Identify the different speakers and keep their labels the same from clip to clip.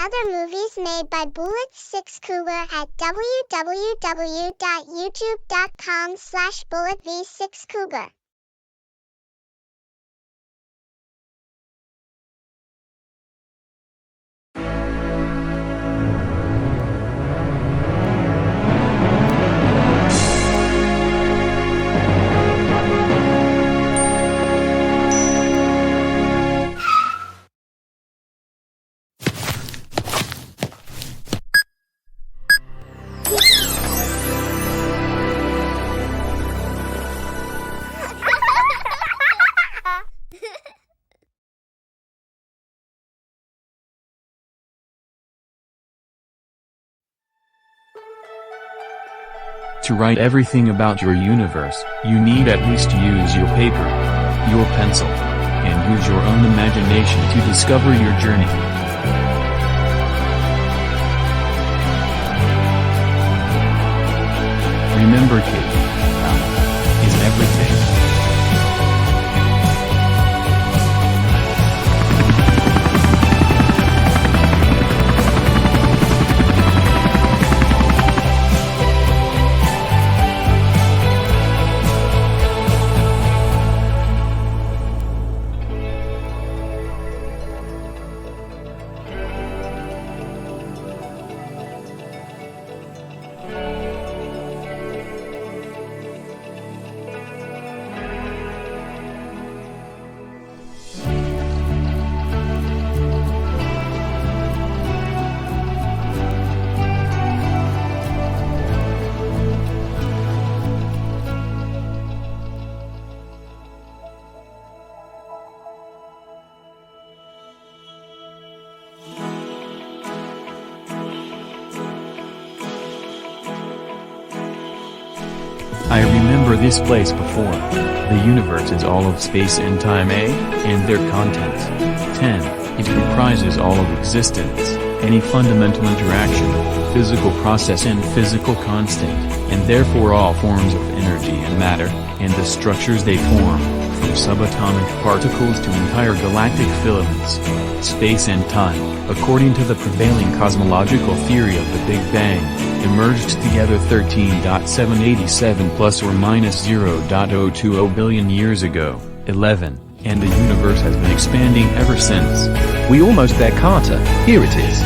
Speaker 1: other movies made by Bullet 6 Cougar at www.youtube.com/bulletv6cougar.
Speaker 2: To write everything about your universe, you need at least use your paper, your pencil, and use your own imagination to discover your journey. Remember, kid, is everything. I remember this place before. The universe is all of space and time, and their contents. 10. It comprises all of existence, any fundamental interaction, physical process and physical constant, and therefore all forms of energy and matter, and the structures they form, from subatomic particles to entire galactic filaments. Space and time, according to the prevailing cosmological theory of the Big Bang, emerged together 13.787 plus or minus 0.020 billion years ago. 11. And the universe has been expanding ever since.
Speaker 3: We almost there, Carter. Here it is.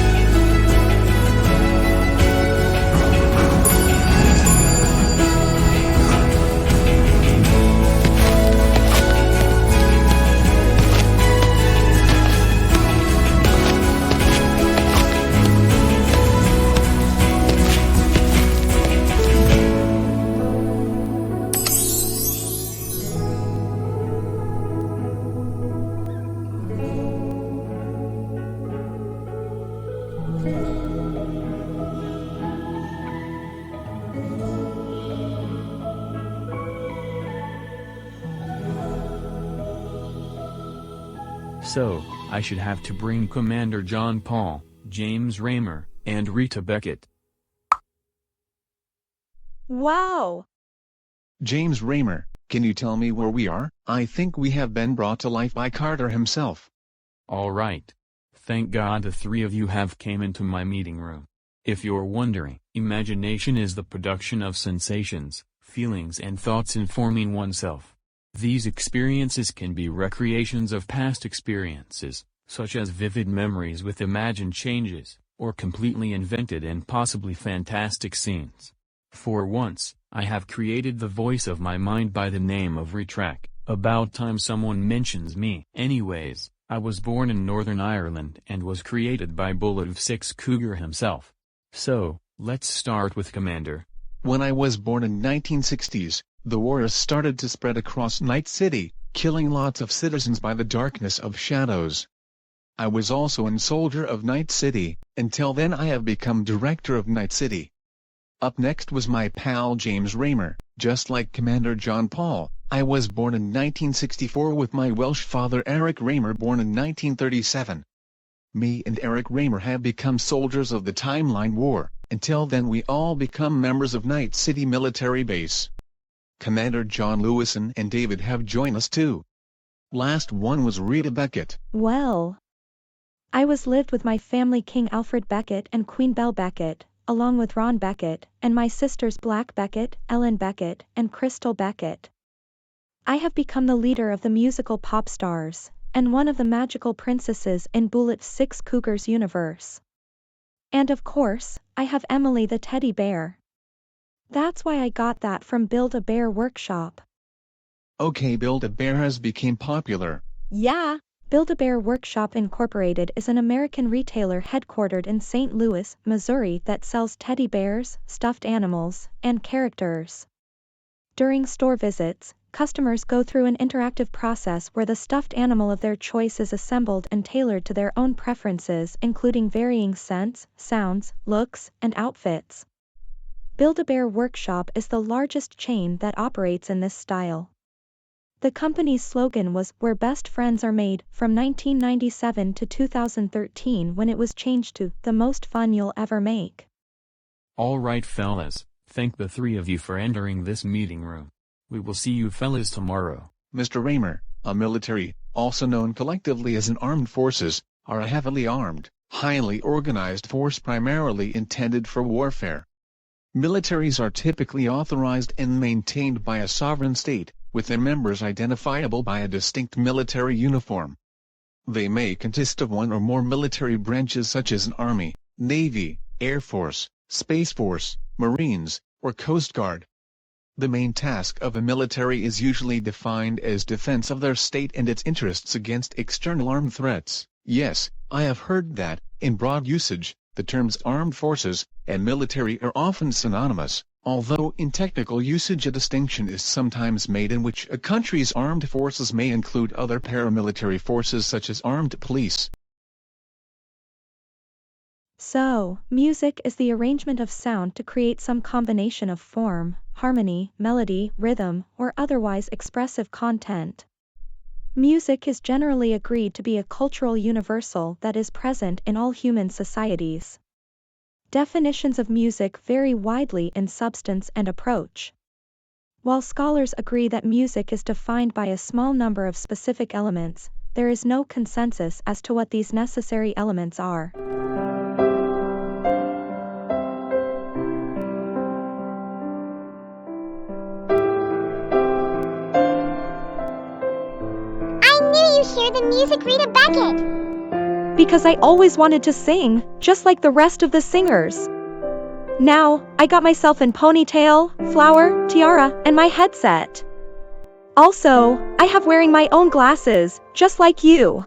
Speaker 2: So, I should have to bring Commander John Paul, James Raymer, and Rita Beckett.
Speaker 4: Wow!
Speaker 5: James Raymer, can you tell me where we are? I think we have been brought to life by Carter himself.
Speaker 2: All right. Thank God the three of you have came into my meeting room. If you're wondering, imagination is the production of sensations, feelings and thoughts informing oneself. These experiences can be recreations of past experiences, such as vivid memories with imagined changes, or completely invented and possibly fantastic scenes. For once, I have created the voice of my mind by the name of Retrac. About time someone mentions me. Anyways, I was born in Northern Ireland and was created by Bullet 6 Cougar himself. So, let's start with Commander.
Speaker 5: When I was born in 1960s, the war started to spread across Night City, killing lots of citizens by the darkness of shadows. I was also a soldier of Night City. Until then I have become director of Night City. Up next was my pal James Raymer. Just like Commander John Paul, I was born in 1964 with my Welsh father Eric Raymer born in 1937. Me and Eric Raymer have become soldiers of the Timeline War. Until then we all become members of Night City Military Base. Commander John Lewison and David have joined us too. Last one was Rita Beckett.
Speaker 4: Well, I was lived with my family King Alfred Beckett and Queen Belle Beckett, along with Ron Beckett, and my sisters Black Beckett, Ellen Beckett, and Crystal Beckett. I have become the leader of the musical pop stars, and one of the magical princesses in Bullet's Six Cougars universe. And of course, I have Emily the teddy bear. That's why I got that from Build-A-Bear Workshop.
Speaker 5: Okay, Build-A-Bear has become popular.
Speaker 4: Yeah, Build-A-Bear Workshop Incorporated is an American retailer headquartered in St. Louis, Missouri that sells teddy bears, stuffed animals, and characters. During store visits, customers go through an interactive process where the stuffed animal of their choice is assembled and tailored to their own preferences, including varying scents, sounds, looks, and outfits. Build-A-Bear Workshop is the largest chain that operates in this style. The company's slogan was "Where Best Friends Are Made" from 1997 to 2013, when it was changed to "The Most Fun You'll Ever Make."
Speaker 2: Alright fellas, thank the three of you for entering this meeting room. We will see you fellas tomorrow.
Speaker 5: Mr. Raymer, a military, also known collectively as an armed forces, are a heavily armed, highly organized force primarily intended for warfare. Militaries are typically authorized and maintained by a sovereign state, with their members identifiable by a distinct military uniform. They may consist of one or more military branches such as an Army, Navy, Air Force, Space Force, Marines, or Coast Guard. The main task of a military is usually defined as defense of their state and its interests against external armed threats. Yes, I have heard that, in broad usage, the terms armed forces and military are often synonymous, although in technical usage a distinction is sometimes made in which a country's armed forces may include other paramilitary forces such as armed police.
Speaker 4: So, music is the arrangement of sound to create some combination of form, harmony, melody, rhythm, or otherwise expressive content. Music is generally agreed to be a cultural universal that is present in all human societies. Definitions of music vary widely in substance and approach. While scholars agree that music is defined by a small number of specific elements, there is no consensus as to what these necessary elements are.
Speaker 1: Hear the music, Rita Beckett.
Speaker 4: Because I always wanted to sing, just like the rest of the singers. Now, I got myself in ponytail, flower, tiara, and my headset. Also, I have wearing my own glasses, just like you.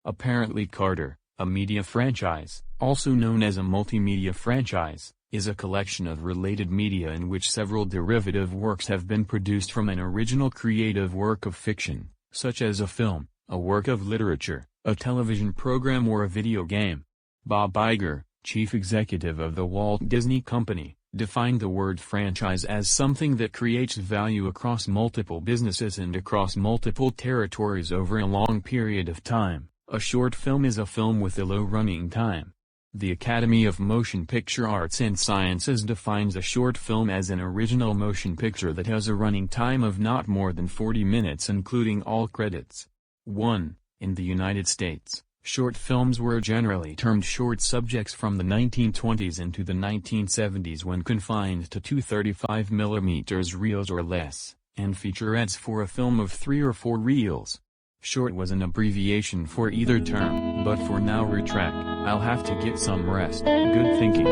Speaker 2: Apparently Carter, a media franchise, also known as a multimedia franchise, is a collection of related media in which several derivative works have been produced from an original creative work of fiction, such as a film, a work of literature, a television program or a video game. Bob Iger, chief executive of the Walt Disney Company, defined the word franchise as something that creates value across multiple businesses and across multiple territories over a long period of time. A short film is a film with a low running time. The Academy of Motion Picture Arts and Sciences defines a short film as an original motion picture that has a running time of not more than 40 minutes including all credits. 1. In the United States, short films were generally termed short subjects from the 1920s into the 1970s when confined to 235mm reels or less, and featurettes for a film of 3 or 4 reels. Short was an abbreviation for either term, but for now Retrac, I'll have to get some rest. Good thinking.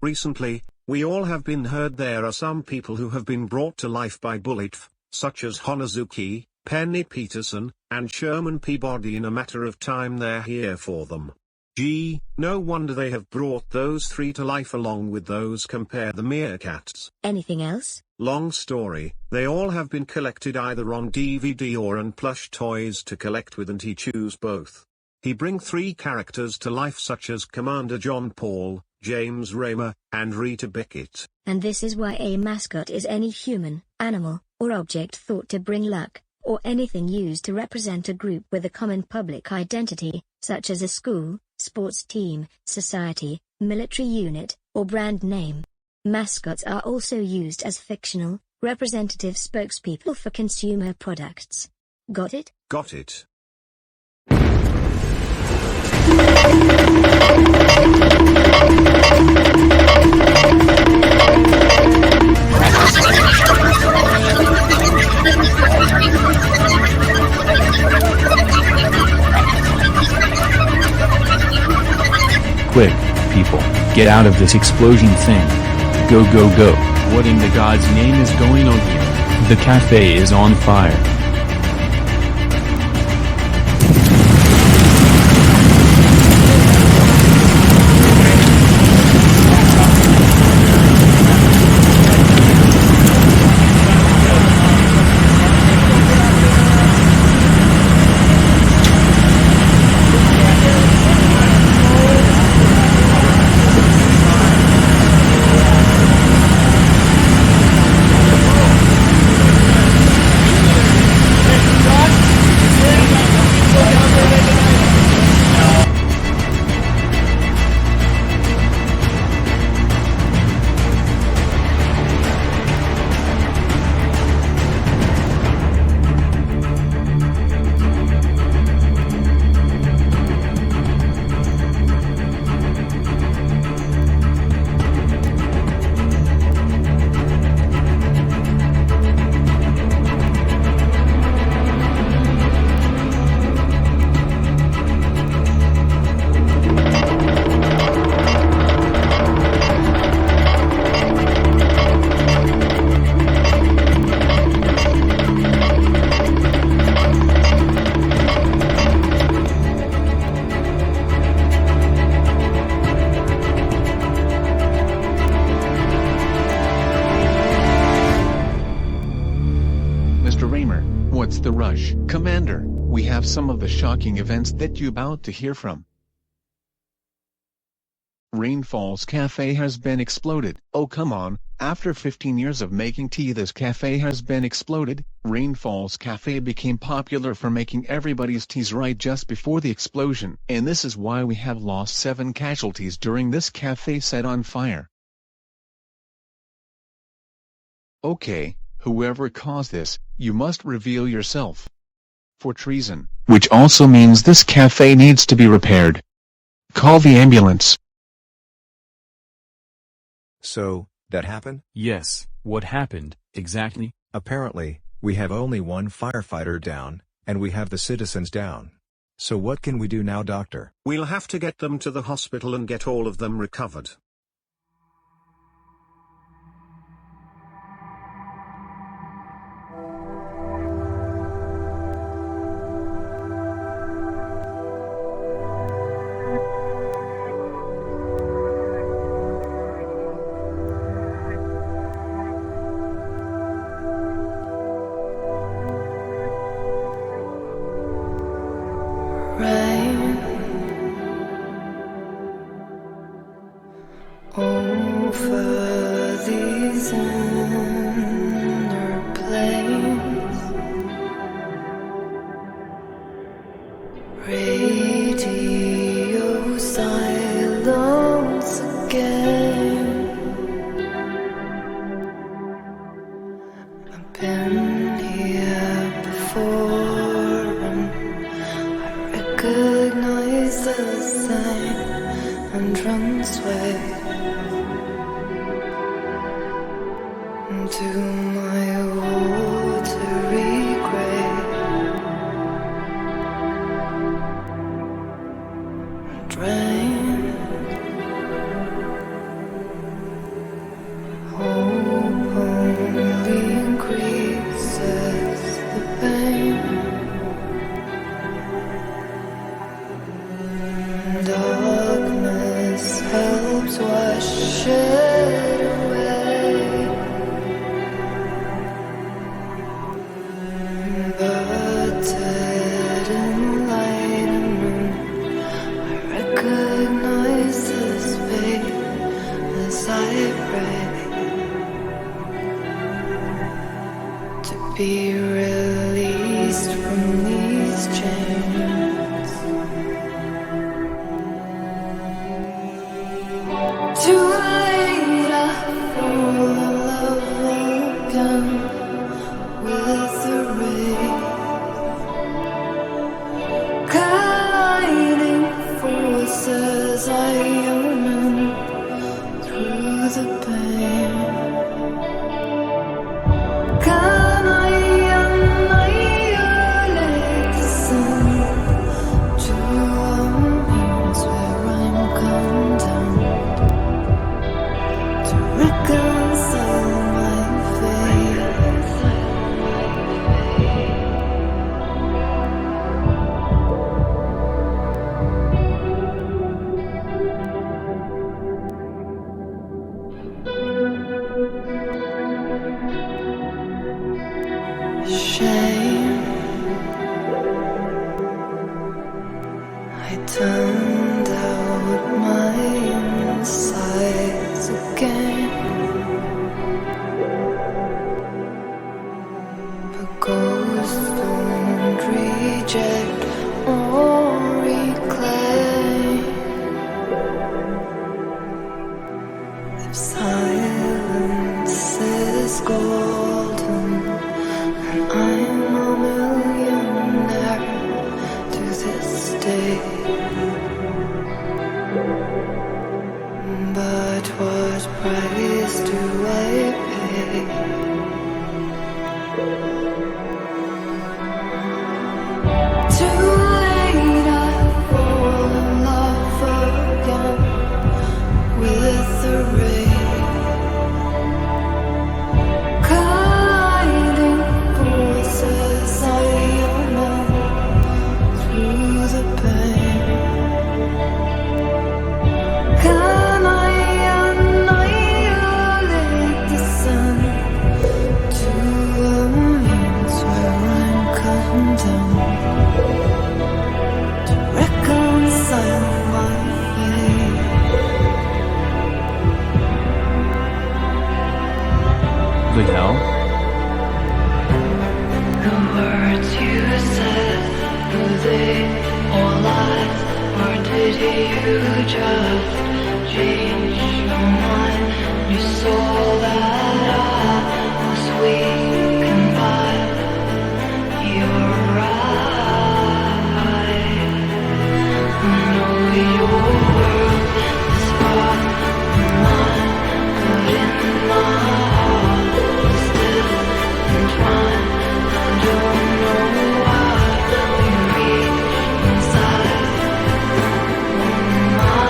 Speaker 6: Recently, we all have been heard there are some people who have been brought to life by bullitv. such as Honozuki, Penny Peterson, and Sherman Peabody. In a matter of time they're here for them. Gee, no wonder they have brought those three to life along with those compare the meerkats.
Speaker 7: Anything else?
Speaker 6: Long story, they all have been collected either on DVD or on plush toys to collect with, and he choose both. He bring three characters to life such as Commander John Paul, James Raymer, and Rita Beckett.
Speaker 7: And this is why a mascot is any human, animal, or object thought to bring luck, or anything used to represent a group with a common public identity, such as a school, sports team, society, military unit, or brand name. Mascots are also used as fictional, representative spokespeople for consumer products. Got it?
Speaker 6: Got it.
Speaker 3: Quick, people, get out of this explosion thing. Go go go.
Speaker 2: What in the God's name is going on here?
Speaker 3: The cafe is on fire.
Speaker 5: What's the rush, Commander? We have some of the shocking events that you're about to hear from. Rainfalls Cafe has been exploded. Oh come on, after 15 years of making tea this cafe has been exploded. Rainfalls Cafe became popular for making everybody's teas right just before the explosion. And this is why we have lost 7 casualties during this cafe set on fire. Okay, whoever caused this, you must reveal yourself. For treason. Which also means this cafe needs to be repaired. Call the ambulance.
Speaker 8: So, that happened?
Speaker 2: Yes, what happened, exactly?
Speaker 8: Apparently, we have only one firefighter down, and we have the citizens down. So what can we do now, Doctor?
Speaker 6: We'll have to get them to the hospital and get all of them recovered.
Speaker 9: Rain over these inner plains, radio silence again. I've been here before and recognize the same entranceway into my watery grave. Drain hope only increases. be released from these chains. Too late, I fall in love again with the rain. Colliding forces, I yearn through the pain. Can I annihilate the sun to a means where I'm condemned to reconcile my fate? Shame. I turned out my insides again, but ghosts don't reject or reclaim. If silence is golden, I'm a millionaire to this day. But what price do I pay? Too late, I fall in love again with the rain. Colliding forces, I yearn through the pain. Can I annihilate the sun to a means where I'm condemned to reconcile my fate?
Speaker 2: The hell?
Speaker 9: The words you said, were they all lies, or did you just change your mind? You saw that I was weak and vile. You're right. I know your world is far from mine, but in my heart it's still entwined. I don't know why we reach inside my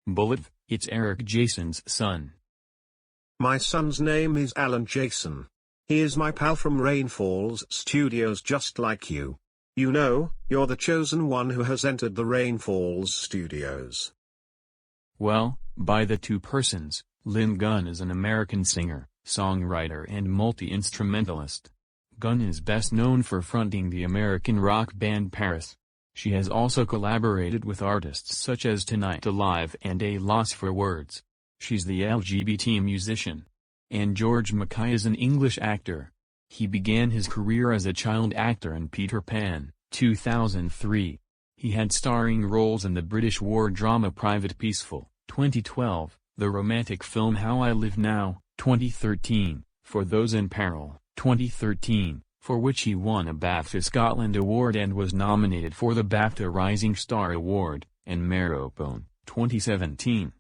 Speaker 2: Bullet, it's Eric Jason's son.
Speaker 6: My son's name is Alan Jason. He is my pal from Rainfalls Studios, just like you. You know, you're the chosen one who has entered the Rainfalls Studios.
Speaker 2: Well, by the two persons, Lynn Gunn is an American singer, songwriter and multi-instrumentalist. Gunn is best known for fronting the American rock band Paris. She has also collaborated with artists such as Tonight Alive and A Loss for Words. She's the LGBT musician. And George Mackay is an English actor. He began his career as a child actor in Peter Pan, 2003. He had starring roles in the British war drama Private Peaceful, 2012, the romantic film How I Live Now, 2013, For Those in Peril, 2013, for which he won a BAFTA Scotland Award and was nominated for the BAFTA Rising Star Award, and Marrowbone, 2017.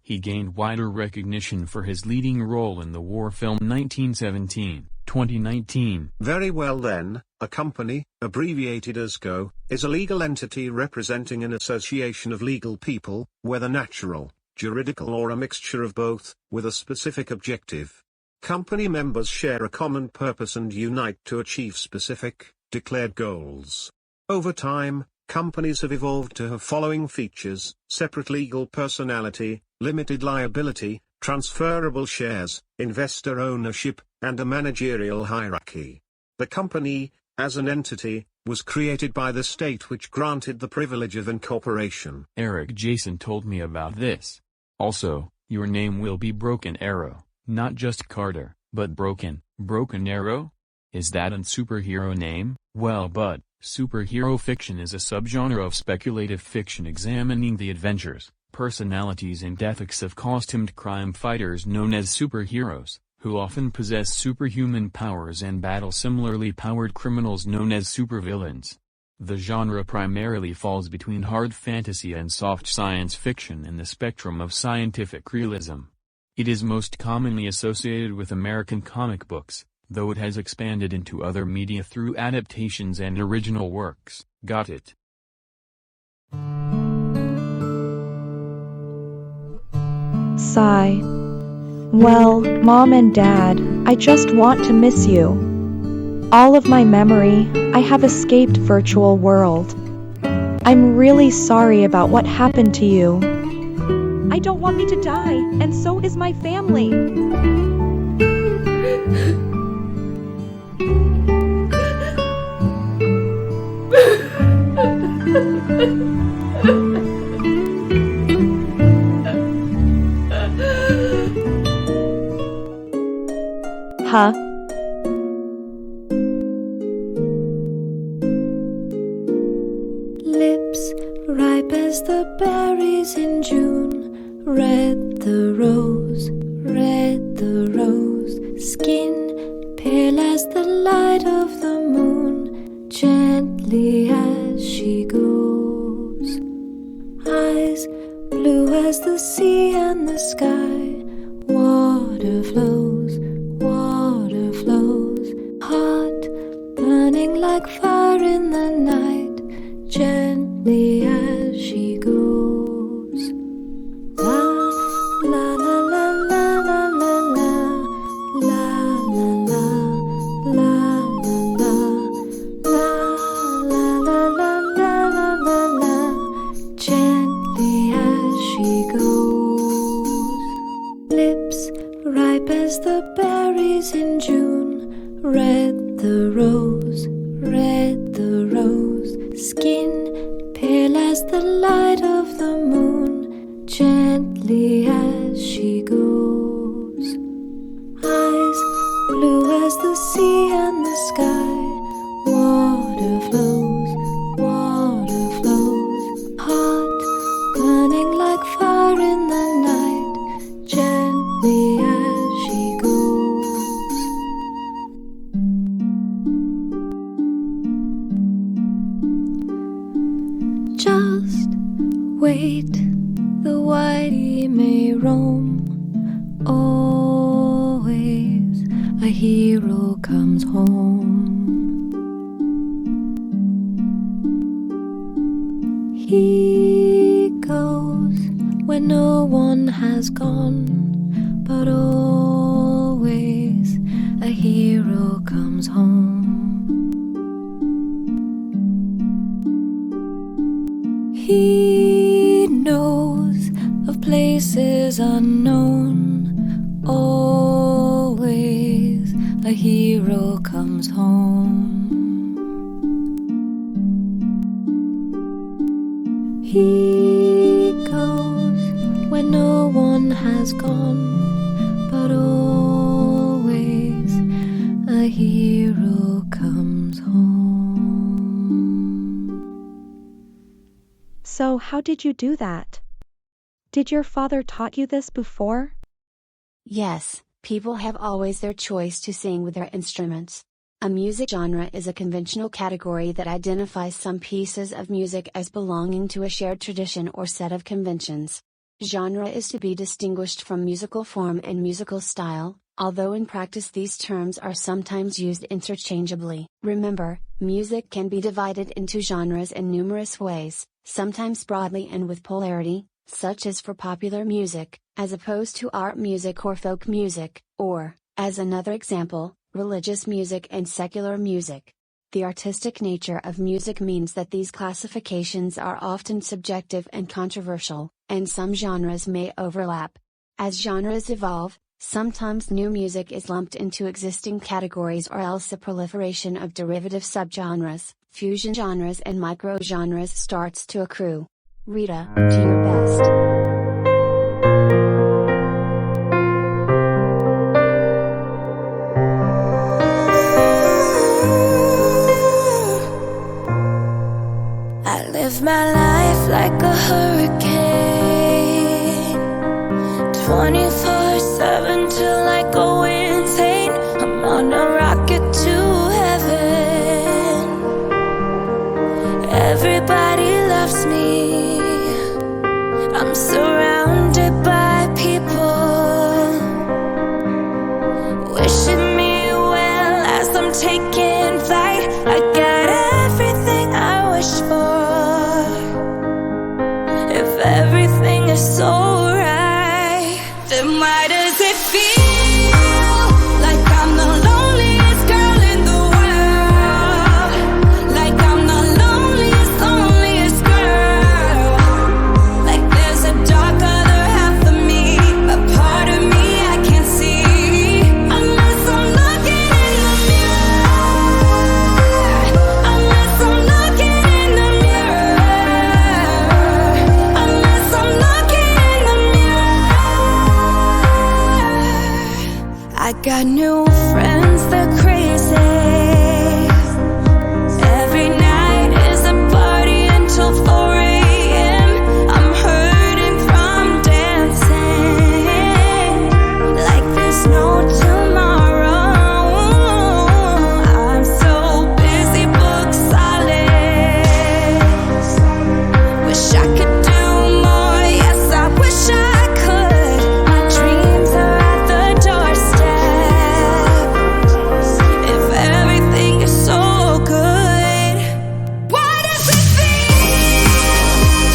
Speaker 2: He gained wider recognition for his leading role in the war film 1917, 2019.
Speaker 6: Very well then, a company, abbreviated as CO, is a legal entity representing an association of legal people, whether natural, juridical or a mixture of both, with a specific objective. Company members share a common purpose and unite to achieve specific, declared goals. Over time, companies have evolved to have following features: separate legal personality, limited liability, transferable shares, investor ownership, and a managerial hierarchy. The company, as an entity, was created by the state which granted the privilege of incorporation.
Speaker 2: Eric Jason told me about this. Also, your name will be Broken Arrow, not just Carter, but Broken Arrow? Is that a superhero name? Well, but superhero fiction is a subgenre of speculative fiction examining the adventures, personalities and ethics of costumed crime fighters known as superheroes, who often possess superhuman powers and battle similarly powered criminals known as supervillains. The genre primarily falls between hard fantasy and soft science fiction in the spectrum of scientific realism. It is most commonly associated with American comic books, though it has expanded into other media through adaptations and original works. Got it?
Speaker 4: Sigh. Well, Mom and Dad, I just want to miss you. All of my memory, I have escaped virtual world. I'm really sorry about what happened to you. I don't want me to die, and so is my family. Huh?
Speaker 9: Lips ripe as the berries in June. Red the rose, red the rose. Skin pale as the light of the moon, gently as she goes. Eyes blue as the sea and the sky. Water flows, water flows. Heart burning like fire in the night, gently as she goes. La la la la la la la la la la la la la la la la la, gently as she goes. Lips ripe as the berries in June. Red the rose, red the rose. Skin pale as the light of the moon, gently as she goes. Eyes blue as the sea and the sky. Water flows, water flows. Heart burning like fire in the night, gently as she goes. Just wait, the whitey may roam. Always a hero comes home. He goes where no one has gone, but always a hero comes home. He knows of places unknown. Always a hero comes home. He goes where no one has gone, but always a hero comes home.
Speaker 4: So how did you do that? Did your father taught you this before?
Speaker 10: Yes, people have always their choice to sing with their instruments. A music genre is a conventional category that identifies some pieces of music as belonging to a shared tradition or set of conventions. Genre is to be distinguished from musical form and musical style, although in practice these terms are sometimes used interchangeably. Remember, music can be divided into genres in numerous ways, sometimes broadly and with polarity, such as for popular music, as opposed to art music or folk music, or, as another example, religious music and secular music. The artistic nature of music means that these classifications are often subjective and controversial, and some genres may overlap. As genres evolve, sometimes new music is lumped into existing categories or else a proliferation of derivative subgenres, fusion genres and micro-genres starts to accrue. Rita, do your best.
Speaker 9: I live my life like a hurricane, 24/7 till I go insane. I'm on a rocket to heaven. Everybody loves me. I'm surrounded by people wishing me well as I'm taking flight. I got everything I wish for. If everything is so right, then why does it feel like I'm the loneliest girl in the world? Like I'm the loneliest, loneliest girl. Like there's a dark other half of me, a part of me I can't see, unless I'm looking in the mirror. Unless I'm looking in the mirror. Unless I'm looking in the mirror. I got new friends, they're crazy. Every night is a party until 4 a.m. I'm hurting from dancing like there's no tomorrow. I'm so busy, book solid. Wish I could do more, yes I wish I could. My dreams are at the doorstep. If everything is so good, why does it feel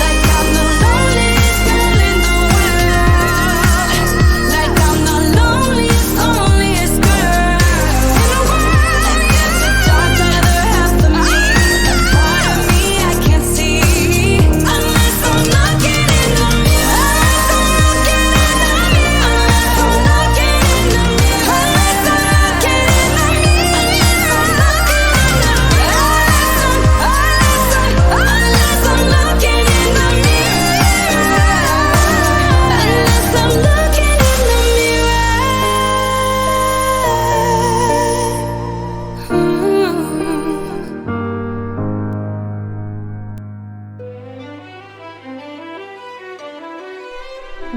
Speaker 9: like I'm the loneliest girl in the world? Like I'm the loneliest, loneliest girl in the world. There's a dark other half of me, a part of me I can't see, unless I'm looking in the mirror. Unless I'm looking in the mirror. Unless I'm looking in the mirror. Unless I'm looking in the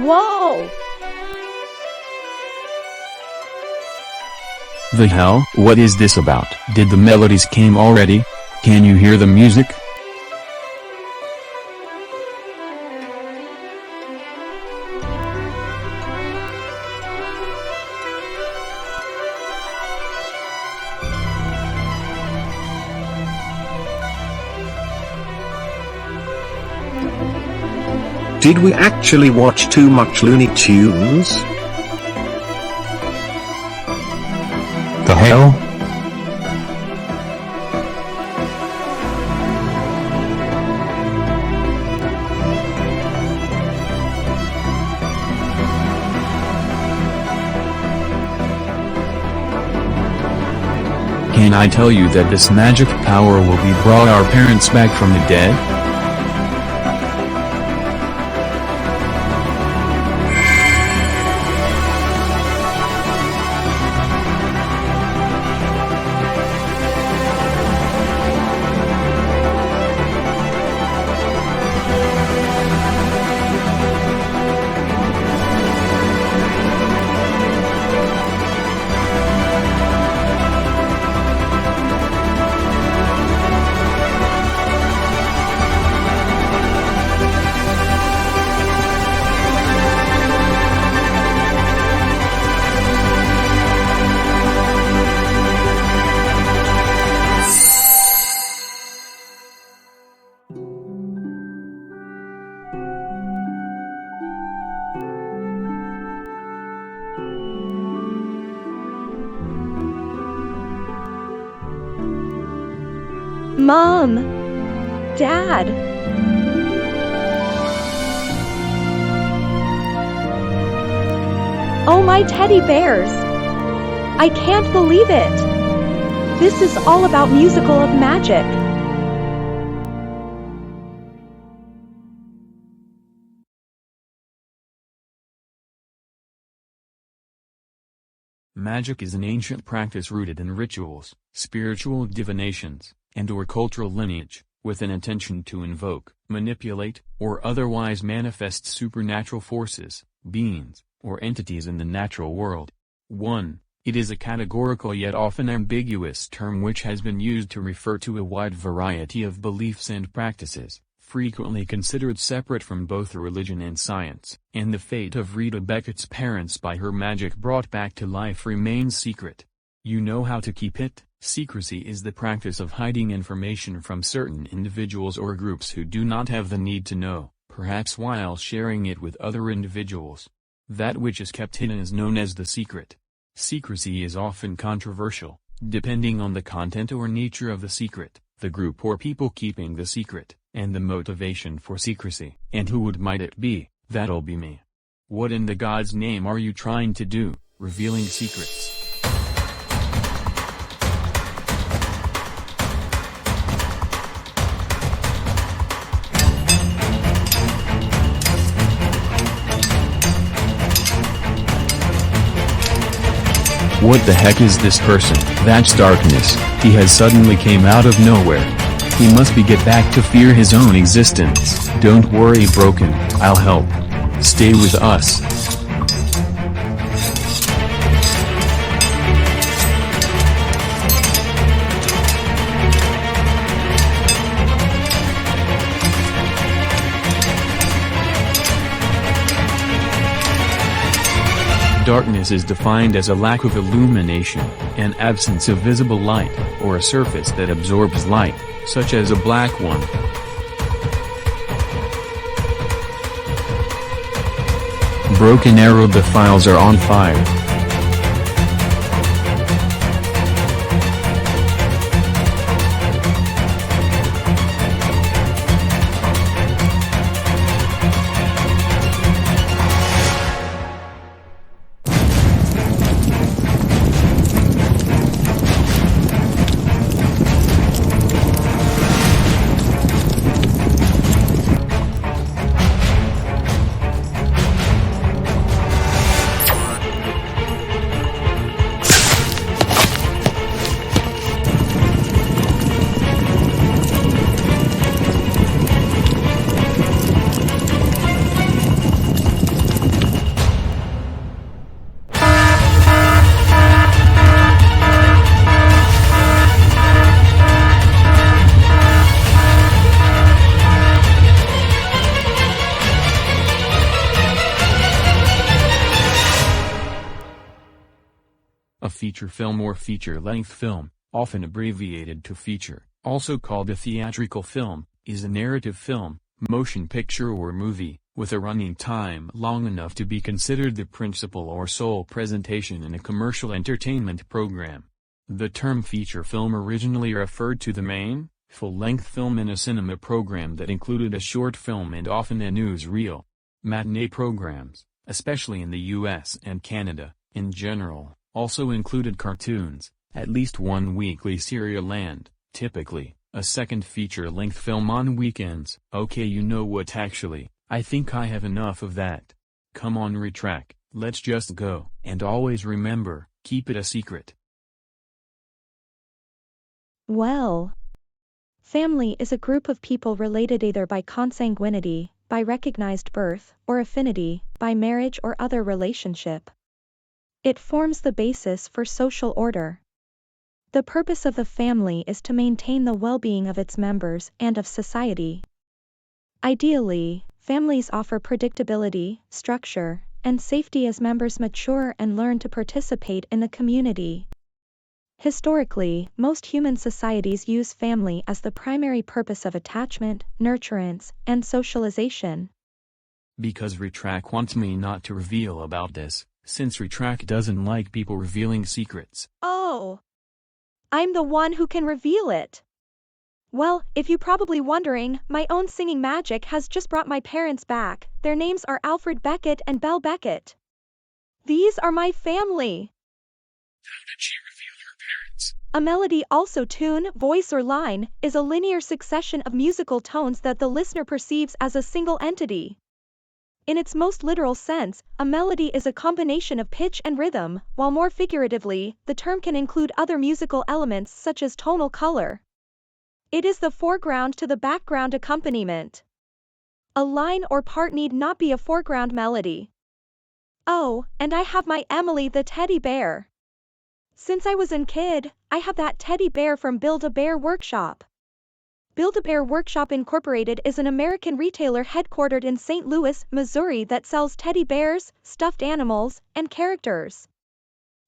Speaker 4: Whoa!
Speaker 3: The hell? What is this about? Did the melodies came already? Can you hear the music?
Speaker 6: Did we actually watch too much Looney Tunes?
Speaker 3: The hell? Can I tell you that this magic power will be brought our parents back from the dead?
Speaker 4: Mom! Dad! Oh, my teddy bears! I can't believe it! This is all about musical of magic.
Speaker 2: Magic is an ancient practice rooted in rituals, spiritual divinations, and/or cultural lineage, with an intention to invoke, manipulate, or otherwise manifest supernatural forces, beings, or entities in the natural world. 1. It is a categorical yet often ambiguous term which has been used to refer to a wide variety of beliefs and practices, frequently considered separate from both religion and science, and the fate of Rita Beckett's parents by her magic brought back to life remains secret. You know how to keep it. Secrecy is the practice of hiding information from certain individuals or groups who do not have the need to know, perhaps while sharing it with other individuals. That which is kept hidden is known as the secret. Secrecy is often controversial, depending on the content or nature of the secret, the group or people keeping the secret, and the motivation for secrecy. And who might it be? That'll be me. What in the God's name are you trying to do, revealing secrets?
Speaker 3: What the heck is this person? That's darkness. He has suddenly came out of nowhere. He must be get back to fear his own existence. Don't worry, broken, I'll help. Stay with us.
Speaker 2: Darkness is defined as a lack of illumination, an absence of visible light, or a surface that absorbs light, such as a black one.
Speaker 3: Broken Arrow, the files are on fire.
Speaker 2: A feature film or feature-length film, often abbreviated to feature, also called a theatrical film, is a narrative film, motion picture or movie, with a running time long enough to be considered the principal or sole presentation in a commercial entertainment program. The term feature film originally referred to the main, full-length film in a cinema program that included a short film and often a newsreel. Matinee programs, especially in the US and Canada, in general, also included cartoons, at least one weekly serial and, typically, a second feature-length film on weekends. Okay, you know what, actually, I think I have enough of that. Come on, Retrac, let's just go. And always remember, keep it a secret.
Speaker 4: Well, family is a group of people related either by consanguinity, by recognized birth, or affinity, by marriage or other relationship. It forms the basis for social order. The purpose of the family is to maintain the well-being of its members and of society. Ideally, families offer predictability, structure, and safety as members mature and learn to participate in the community. Historically, most human societies use family as the primary purpose of attachment, nurturance, and socialization.
Speaker 2: Because Retrac wants me not to reveal about this, since Retrac doesn't like people revealing secrets.
Speaker 4: Oh! I'm the one who can reveal it. Well, if you probably wondering, my own singing magic has just brought my parents back. Their names are Alfred Beckett and Belle Beckett. These are my family.
Speaker 2: How did she reveal her parents?
Speaker 4: A melody, also tune, voice or line, is a linear succession of musical tones that the listener perceives as a single entity. In its most literal sense, a melody is a combination of pitch and rhythm, while more figuratively, the term can include other musical elements such as tonal color. It is the foreground to the background accompaniment. A line or part need not be a foreground melody. Oh, and I have my Emily the teddy bear. Since I was a kid, I have that teddy bear from Build-A-Bear Workshop. Build-A-Bear Workshop Incorporated is an American retailer headquartered in St. Louis, Missouri that sells teddy bears, stuffed animals, and characters.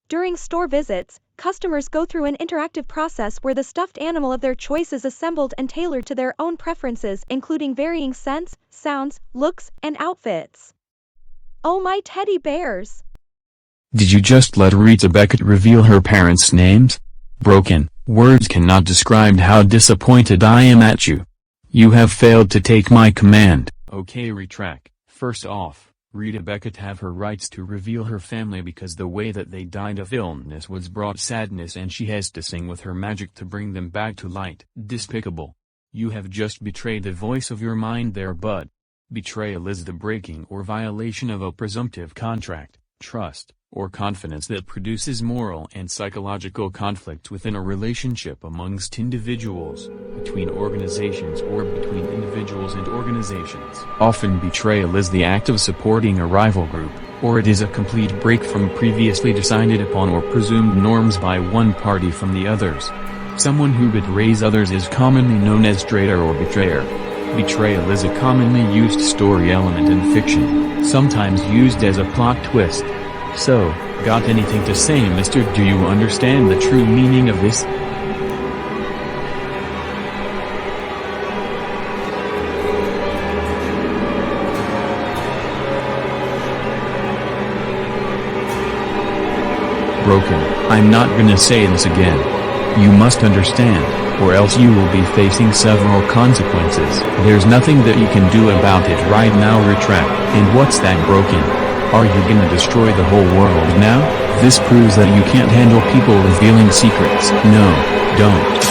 Speaker 4: During store visits, customers go through an interactive process where the stuffed animal of their choice is assembled and tailored to their own preferences, including varying scents, sounds, looks, and outfits. Oh my teddy bears!
Speaker 3: Did you just let Rita Beckett reveal her parents' names? Broken, words cannot describe how disappointed I am at you. You have failed to take my command.
Speaker 2: Okay, Retrac. First off, Rita Beckett have her rights to reveal her family because the way that they died of illness was brought sadness and she has to sing with her magic to bring them back to light. Despicable. You have just betrayed the voice of your mind there, bud. Betrayal is the breaking or violation of a presumptive contract, trust, or confidence that produces moral and psychological conflict within a relationship amongst individuals, between organizations or between individuals and organizations. Often betrayal is the act of supporting a rival group, or it is a complete break from previously decided upon or presumed norms by one party from the others. Someone who betrays others is commonly known as traitor or betrayer. Betrayal is a commonly used story element in fiction, sometimes used as a plot twist. So, got anything to say, mister? Do you understand the true meaning of this?
Speaker 3: Broken, I'm not gonna say this again. You must understand, or else you will be facing several consequences. There's nothing that you can do about it right now, Retrac. And what's that, Broken? Are you gonna destroy the whole world now? This proves that you can't handle people revealing secrets. No, don't.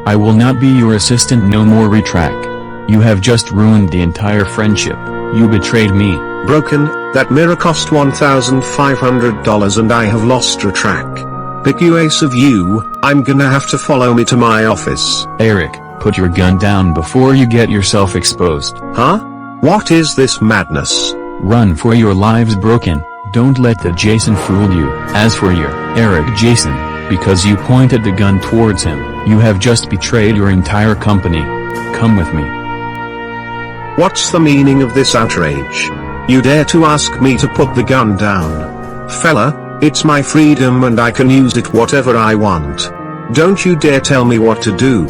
Speaker 3: I will not be your assistant no more, Retrac. You have just ruined the entire friendship. You betrayed me.
Speaker 6: Broken, that mirror cost $1,500 and I have lost Retrac. Pick you ace of you, I'm gonna have to follow me to my office.
Speaker 3: Eric, put your gun down before you get yourself exposed.
Speaker 6: Huh? What is this madness?
Speaker 3: Run for your lives, Broken. Don't let the Jason fool you. As for your Eric Jason, because you pointed the gun towards him, you have just betrayed your entire company. Come with me.
Speaker 6: What's the meaning of this outrage? You dare to ask me to put the gun down? Fella, it's my freedom and I can use it whatever I want. Don't you dare tell me what to do.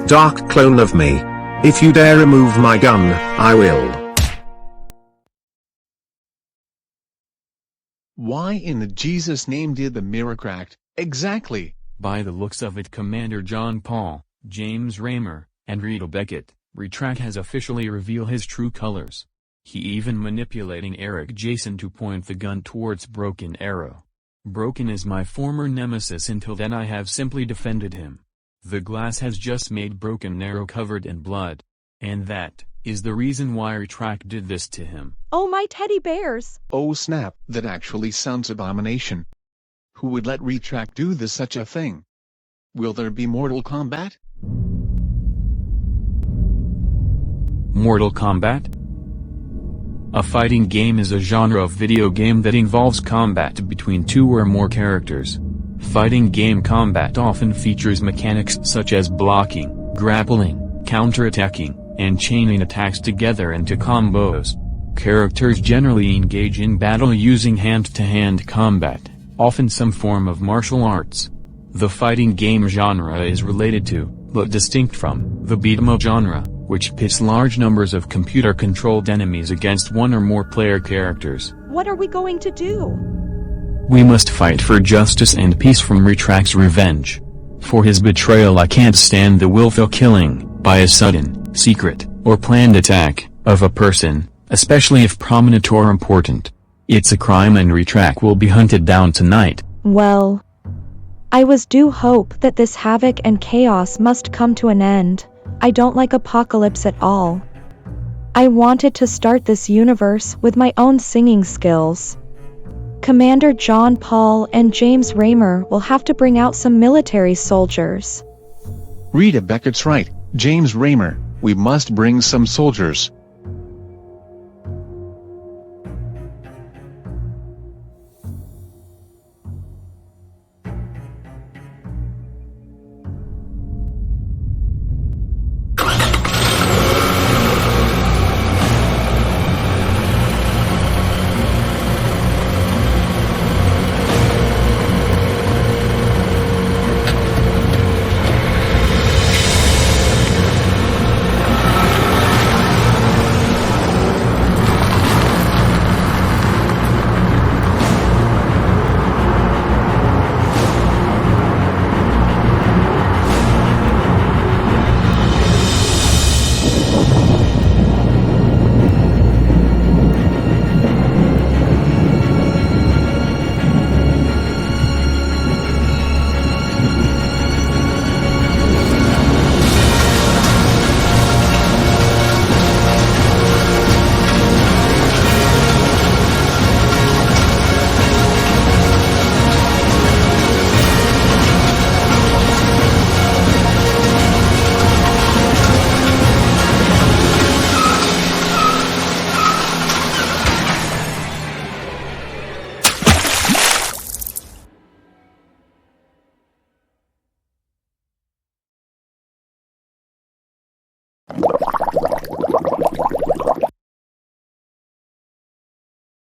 Speaker 6: Dark clone of me. If you dare remove my gun, I will.
Speaker 5: Why in the Jesus name did the mirror crack? Exactly.
Speaker 2: By the looks of it, Commander John Paul, James Raymer, and Rita Beckett, Retrac has officially revealed his true colors. He even manipulating Eric Jason to point the gun towards Broken Arrow. Broken is my former nemesis. Until then I have simply defended him. The glass has just made Broken Arrow covered in blood. And that is the reason why Retrac did this to him.
Speaker 4: Oh my teddy bears!
Speaker 5: Oh snap, that actually sounds abomination. Who would let Retrac do this such a thing? Will there be Mortal Kombat?
Speaker 2: Mortal Kombat? A fighting game is a genre of video game that involves combat between two or more characters. Fighting game combat often features mechanics such as blocking, grappling, counterattacking, and chaining attacks together into combos. Characters generally engage in battle using hand-to-hand combat, often some form of martial arts. The fighting game genre is related to, but distinct from, the beat-em-up genre, which pits large numbers of computer-controlled enemies against one or more player characters.
Speaker 4: What are we going to do?
Speaker 3: We must fight for justice and peace from Retrac's revenge. For his betrayal I can't stand the willful killing, by a sudden, secret, or planned attack, of a person, especially if prominent or important. It's a crime and Retrac will be hunted down tonight.
Speaker 4: Well, I do hope that this havoc and chaos must come to an end. I don't like apocalypse at all. I wanted to start this universe with my own singing skills. Commander John Paul and James Raymer will have to bring out some military soldiers.
Speaker 5: Rita Beckett's right, James Raymer, we must bring some soldiers.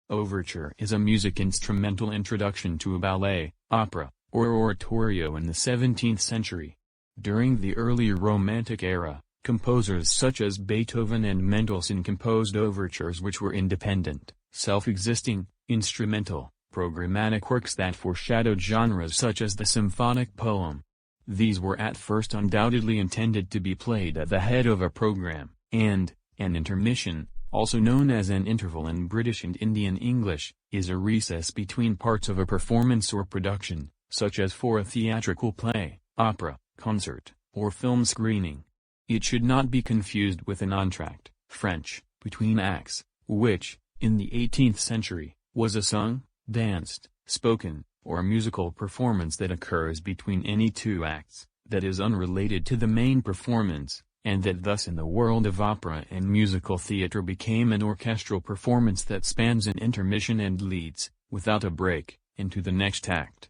Speaker 2: Overture is a music instrumental introduction to a ballet, opera, or oratorio in the 17th century. During the early Romantic era, composers such as Beethoven and Mendelssohn composed overtures which were independent, self-existing, instrumental, programmatic works that foreshadowed genres such as the symphonic poem. These were at first undoubtedly intended to be played at the head of a program, and an intermission, also known as an interval in British and Indian English, is a recess between parts of a performance or production, such as for a theatrical play, opera, concert, or film screening. It should not be confused with an entr'acte, French, between acts, which, in the 18th century, was a sung, danced, spoken, or musical performance that occurs between any two acts, that is unrelated to the main performance, and that thus in the world of opera and musical theatre became an orchestral performance that spans an intermission and leads, without a break, into the next act.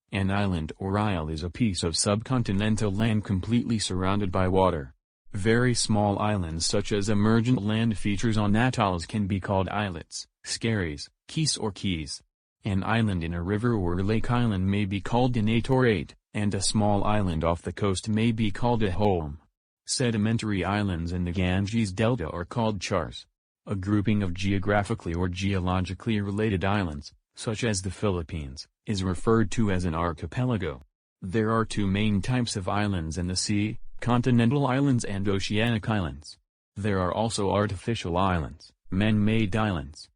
Speaker 2: An island or isle is a piece of subcontinental land completely surrounded by water. Very small islands such as emergent land features on atolls can be called islets, skerries, keys or keys. An island in a river or lake island may be called an atollate, and a small island off the coast may be called a holm. Sedimentary islands in the Ganges Delta are called chars. A grouping of geographically or geologically related islands, such as the Philippines, is referred to as an archipelago. There are two main types of islands in the sea, continental islands and oceanic islands. There are also artificial islands, man-made islands.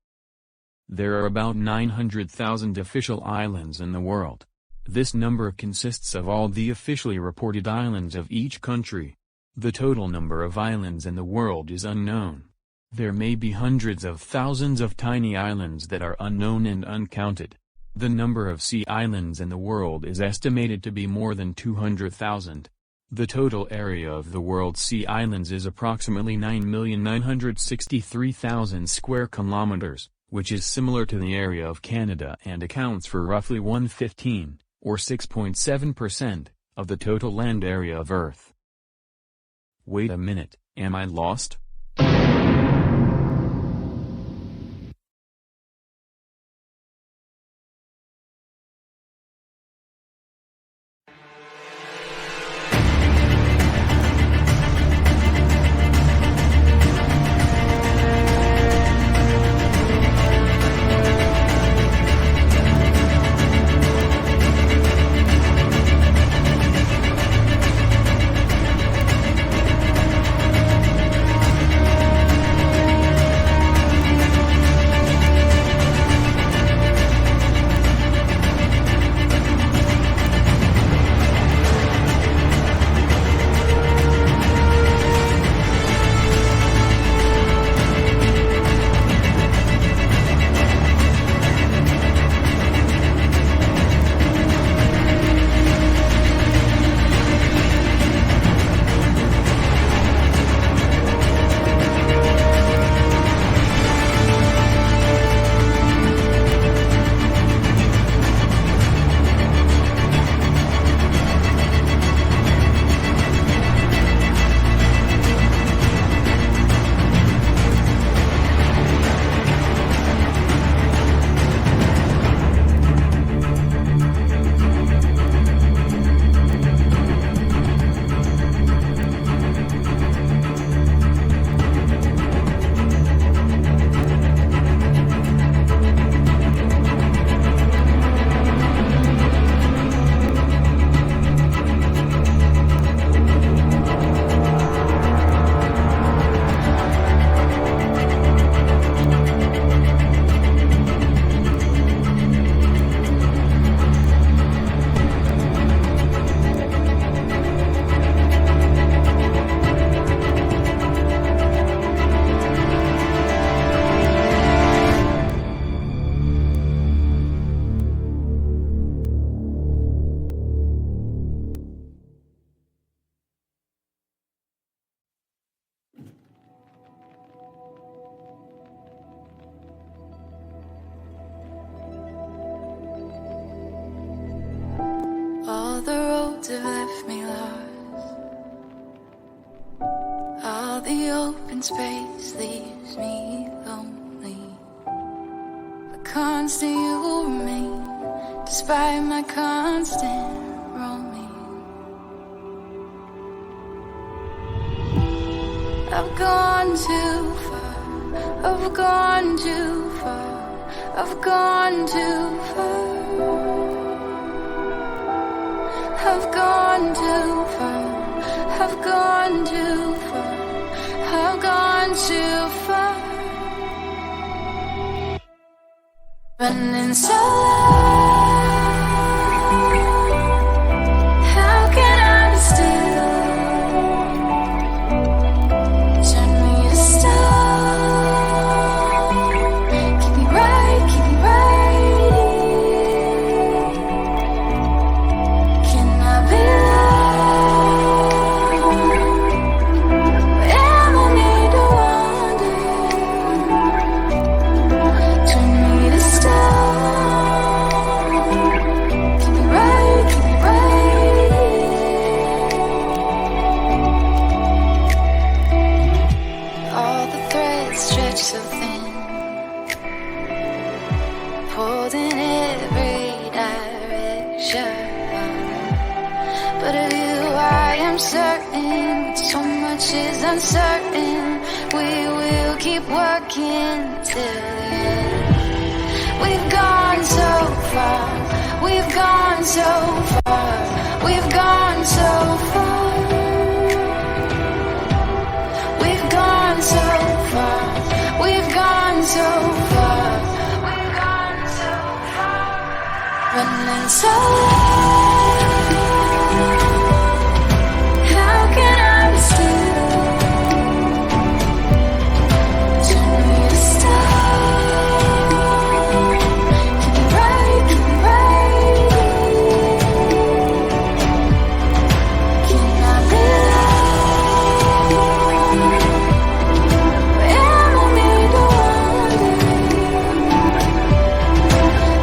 Speaker 2: There are about 900,000 official islands in the world. This number consists of all the officially reported islands of each country. The total number of islands in the world is unknown. There may be hundreds of thousands of tiny islands that are unknown and uncounted. The number of sea islands in the world is estimated to be more than 200,000. The total area of the world's sea islands is approximately 9,963,000 square kilometers, which is similar to the area of Canada and accounts for roughly 1/15, or 6.7%, of the total land area of Earth. Wait a minute, am I lost?
Speaker 9: words have left me lost. All the open space leaves me lonely. But constant you will remain, despite my constant roaming. I've gone too far, I've gone too far, I've gone too far. I've gone too far, I've gone too far, I've gone too far. Running so long, how can I be still? Turn me to stone, keep me right, keep me right. Can I be loved? Am I need to wander? Turn me to stone, keep me right, keep me right. All the threads stretch so thin, pulled in every direction. But of you I am certain, so much is uncertain. We will keep working till the end. We've gone so far, we've gone so far, we've gone so far. We've gone so far, we've gone so far, we've gone so far. Running so long, how can I be still? Turn me to stone, keep me right, keep me right. Can I be loved? Am I need to wander?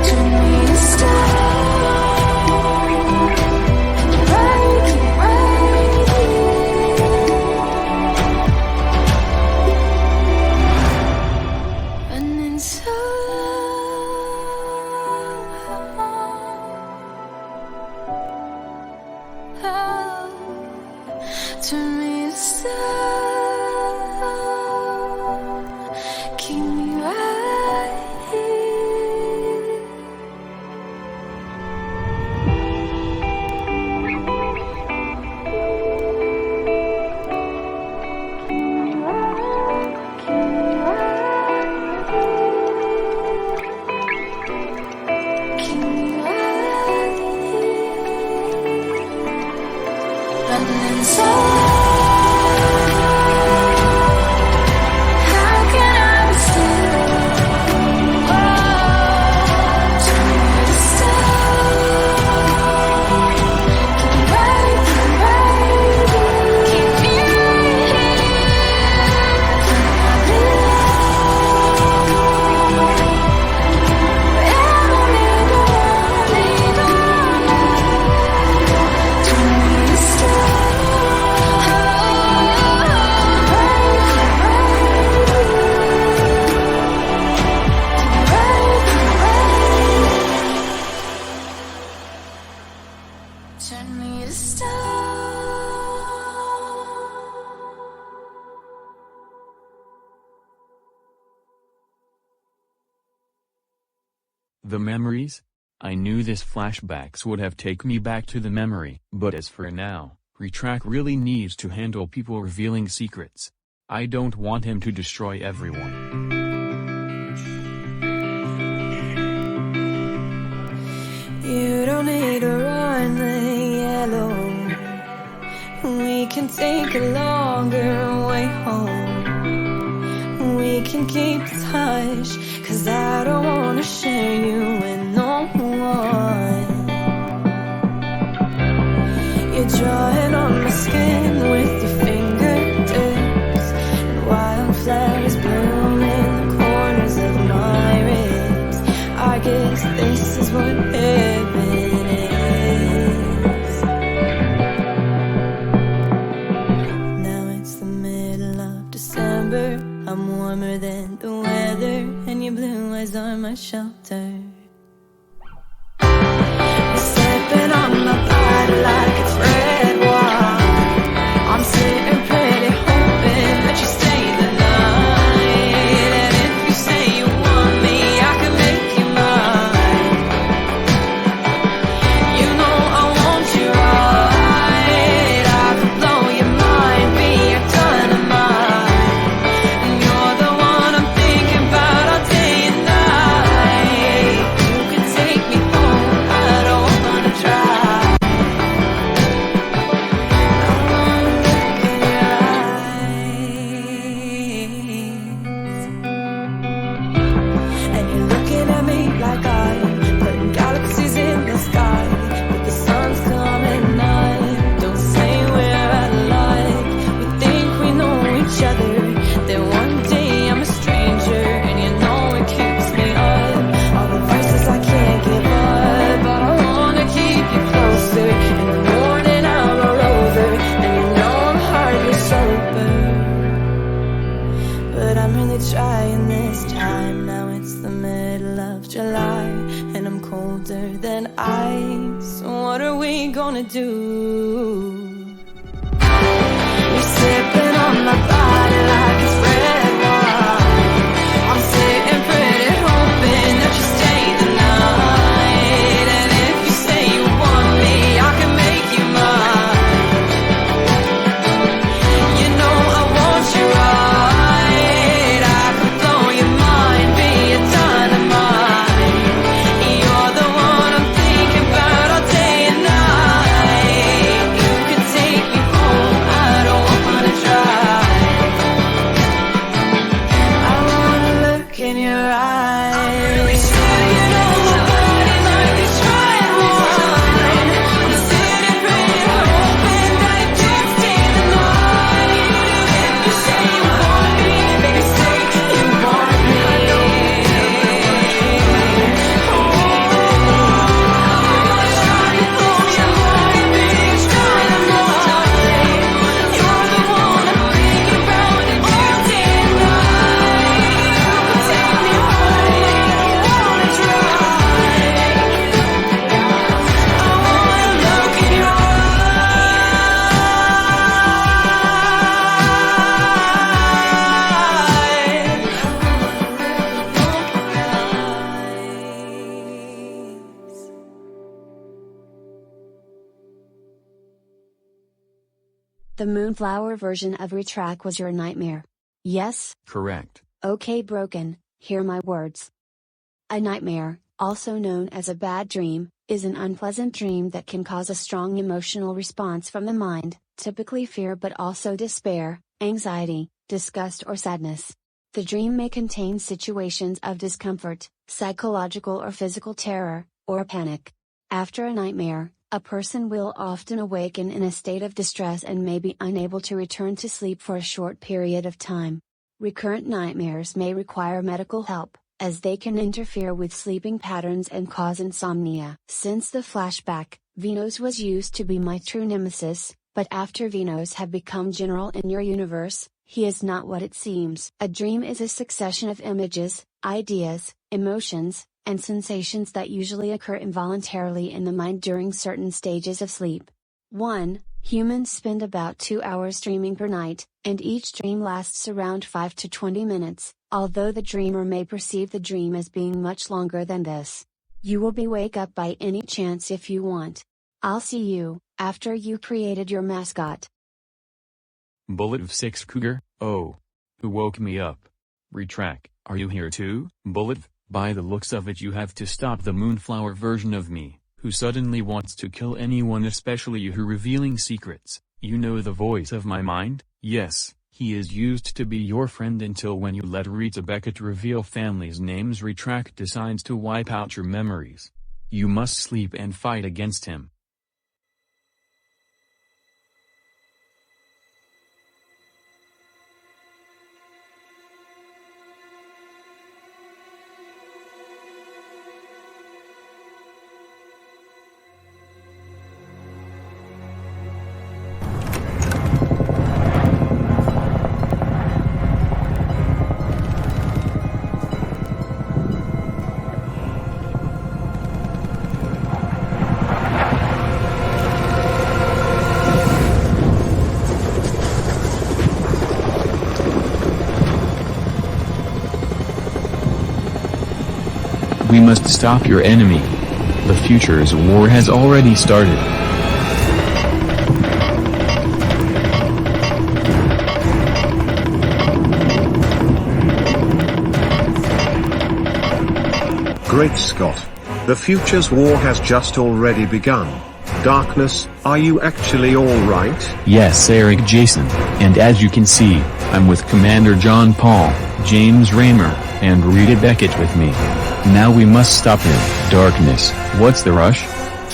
Speaker 9: Turn me to stone, right, keep me right. Running so long, turn me to stone, keep me right here. Keep me right here. Running so long, how can I be still? Turn me to stone, keep me right, keep me right, keep me right here. Can I be loved? Am I need to wander? Turn me to stone, turn me to stone.
Speaker 2: The memories? I knew this flashbacks would have taken me back to the memory. But as for now, Retrac really needs to handle people revealing secrets. I don't want him to destroy everyone.
Speaker 9: You don't need to run the yellow. We can take a longer way home. We can keep this hush, 'cause I don't wanna share you with no one. You're drawing on my skin with your fingertips, and wildflowers bloom in the corners of my ribs. I guess this is what heaven is. December, I'm warmer than the weather, and your blue eyes are my shelter. You're slipping on my body like it's red wine. I'm sitting pretty hoping that you stay the night. And if you say you want me, I can make you mine. You know I want you right. I could blow your mind, be your dynamite. And you're the one I'm thinking about all day and night. You can take me home, I don't wanna try. I wanna look in your eyes. And you're looking at me like I'm putting galaxies in the sky, but the sun's coming night. Don't say we're alike. We think we know each other, then one day I'm a stranger, and you know it keeps me up. All the vices I can't give up, but I wanna keep you closer. In the morning I'll roll over, and you know I'm hardly sober, but I'm really trying this time. Now it's the middle of July, and I'm colder than ice. So what are we gonna do? You're sipping on my body like it's red wine. I'm sitting pretty hoping that you stay the night. And if you say you want me, I can make you mine. You know I want you right. I could blow your mind, be a dynamite. You're the one I'm thinking about all day and night. You can take me home, I don't wanna try. I wanna look in your eyes. I'm really trying on my body like it's red wine. I'm sitting pretty hoping that it can stay the night. If you say you want me, baby, say you want me. Oh, I'm trying to blow your mind, baby, it's dynamite. You're the one I'm thinking about all day and night. You can take me home, I don't wanna try. I wanna look in your eyes.
Speaker 10: The Moonflower version of Retrac was your nightmare. Yes?
Speaker 2: Correct.
Speaker 10: Okay, broken, hear my words. A nightmare, also known as a bad dream, is an unpleasant dream that can cause a strong emotional response from the mind, typically fear but also despair, anxiety, disgust or sadness. The dream may contain situations of discomfort, psychological or physical terror, or panic. After a nightmare, a person will often awaken in a state of distress and may be unable to return to sleep for a short period of time. Recurrent nightmares may require medical help, as they can interfere with sleeping patterns and cause insomnia. Since the flashback, Venus was used to be my true nemesis, but after Venus have become general in your universe, he is not what it seems. A dream is a succession of images, ideas, emotions, and sensations that usually occur involuntarily in the mind during certain stages of sleep. 1. Humans spend about 2 hours dreaming per night, and each dream lasts around 5 to 20 minutes, although the dreamer may perceive the dream as being much longer than this. You will be wake up by any chance if you want. I'll see you, after you created your mascot.
Speaker 2: Bullet of 6 Cougar, oh. Who woke me up? Retrac, are you here too? Bullet, by the looks of it you have to stop the Moonflower version of me, who suddenly wants to kill anyone, especially you who revealing secrets. You know the voice of my mind? Yes, he is used to be your friend until when you let Rita Beckett reveal families' names. Retrac decides to wipe out your memories. You must sleep and fight against him.
Speaker 3: We must stop your enemy. The future's war has already started.
Speaker 6: Great Scott! The future's war has just already begun. Darkness, are you actually alright?
Speaker 3: Yes, Eric Jason, and as you can see, I'm with Commander John Paul, James Raymer, and Rita Beckett with me. Now we must stop him. Darkness, what's the rush?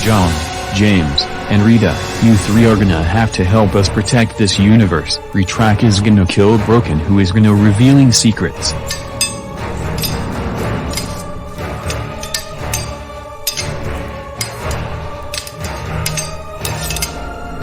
Speaker 3: John, James, and Rita, you three are gonna have to help us protect this universe. Retrac is gonna kill Broken, who is gonna revealing secrets.